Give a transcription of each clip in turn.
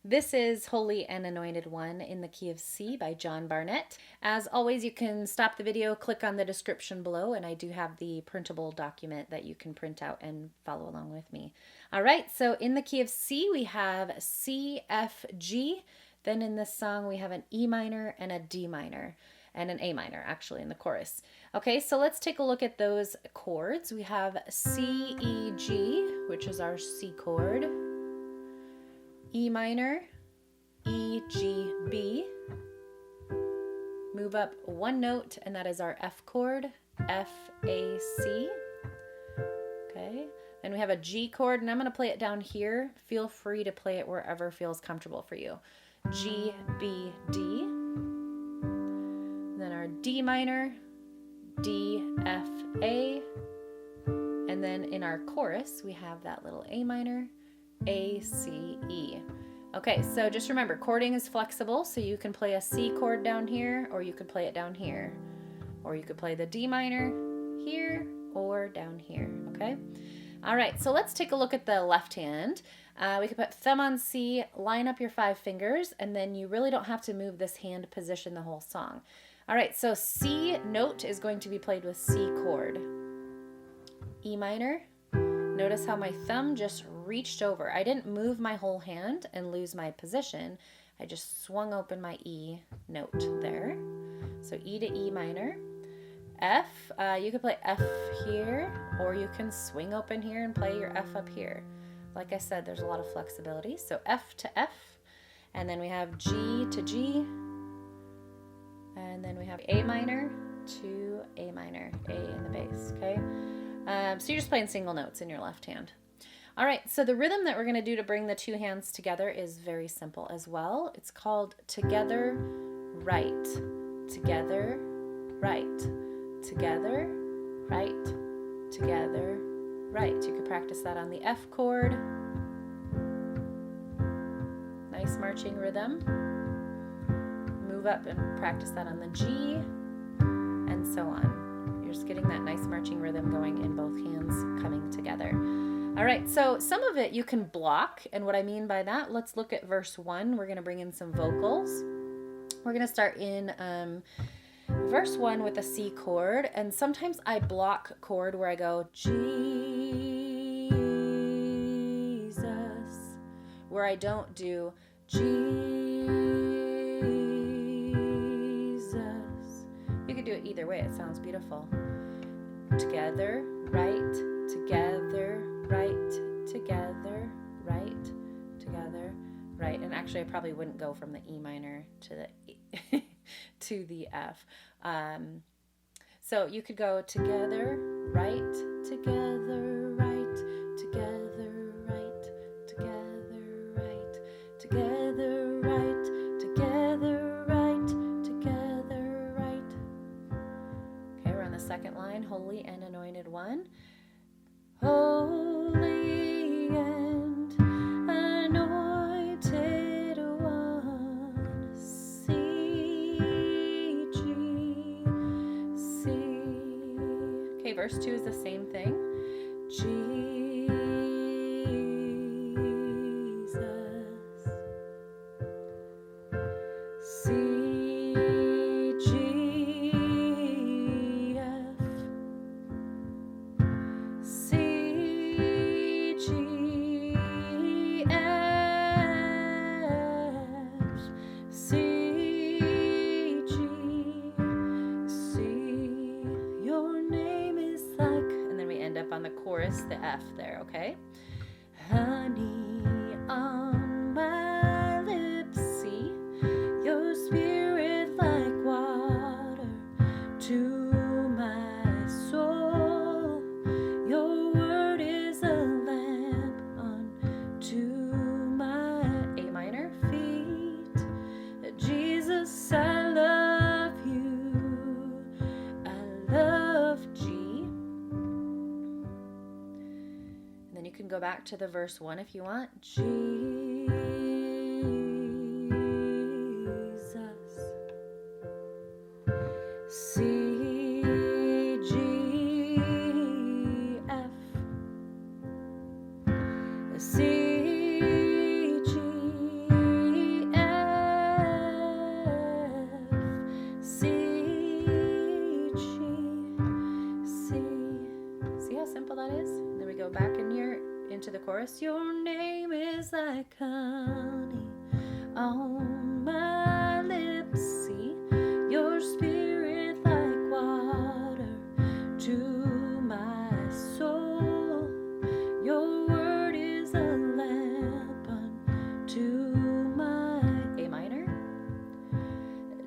This is Holy and Anointed One in the Key of C by John Barnett. As always, you can stop the video, click on the description below, and I do have the printable document that you can print out and follow along with me. All right, so in the Key of C, we have C, F, G. Then in this song, we have an E minor and a D minor, and an A minor, actually, in the chorus. Okay, so let's take a look at those chords. We have C, E, G, which is our C chord. E minor, E, G, B. Move up one note, and that is our F chord, F, A, C. Okay, then we have a G chord, and I'm going to play it down here. Feel free to play it wherever feels comfortable for you. G, B, D. Then our D minor, D, F, A. And then in our chorus, we have that little A minor, A, C, E. Okay, so just remember, chording is flexible, so you can play a C chord down here, or you could play it down here. Or you could play the D minor here or down here, okay? All right, so let's take a look at the left hand. We could put thumb on C, line up your 5 fingers, and then you really don't have to move this hand position the whole song. All right, so C note is going to be played with C chord. E minor. Notice how my thumb just reached over. I didn't move my whole hand and lose my position. I just swung open my E note there. So E to E minor. F, you could play F here, or you can swing open here and play your F up here. Like I said, there's a lot of flexibility. So F to F, and then we have G to G, and then we have A minor to A minor, A in the bass, okay? So you're just playing single notes in your left hand. All right, so the rhythm that we're going to do to bring the 2 hands together is very simple as well. It's called together, right, together, right, together, right, together, right. You could practice that on the F chord. Nice marching rhythm. Move up and practice that on the G, and so on. You're just getting that nice marching rhythm going in both hands coming together. All right, so some of it you can block, and what I mean by that, let's look at verse 1. We're going to bring in some vocals. We're going to start in verse 1 with a C chord, and sometimes I block chord where I go Jesus, where I don't do Jesus. You could do it either way. It sounds beautiful. Together, right, together, right, together, right, together, right. And actually, I probably wouldn't go from the E minor to the to the F. So you could go together, right, together, right, together, right, together, right, together, right, together, right, together, right. Okay, we're on the second line, Holy and Anointed One. Holy and anointed one, C, G, C. Okay, verse 2 is the same thing. Jesus, C, G, F, C, G, F, C, G, C. Your name is like, and then we end up on the chorus, the F there, okay? Honey on my lips, see, your spirit like water to my soul. Your word is a lamp unto my A minor feet. Jesus, I love you. I love G. And then you can go back to the verse 1 if you want. Jesus, C, G, F, C, G, chorus. Your name is like honey on my lips. C, your spirit like water to my soul. Your word is a lamp unto my A minor.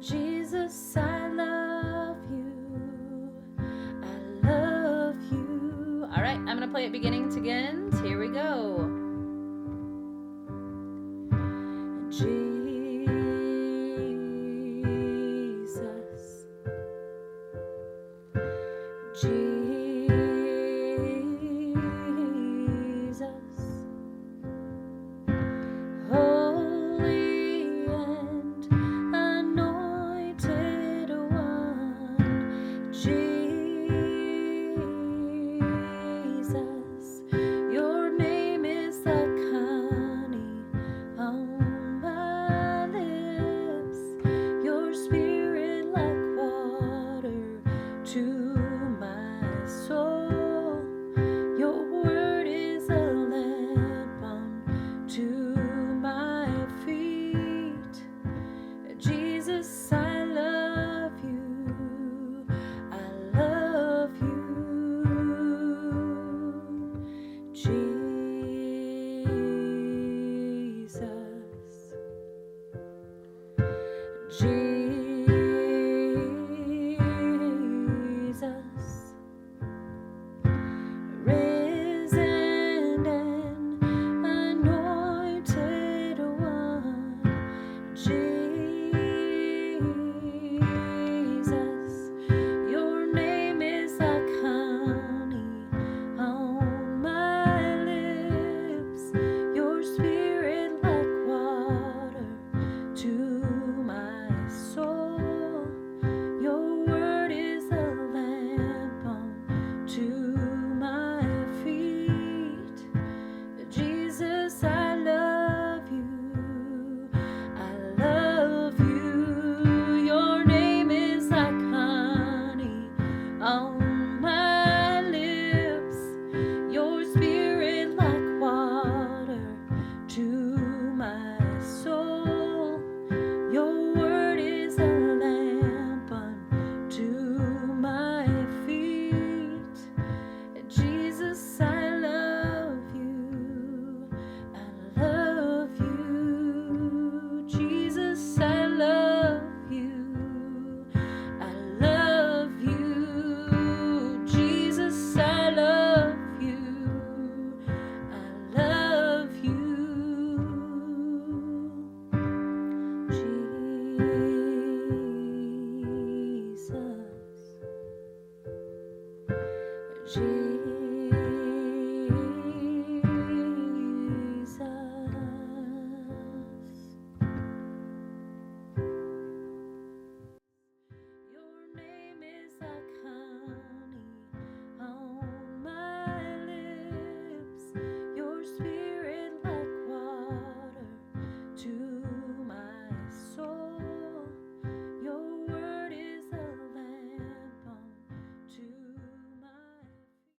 Jesus, I love you. I love you. All right, I'm going to play it beginning to end. Here we go. Jesus.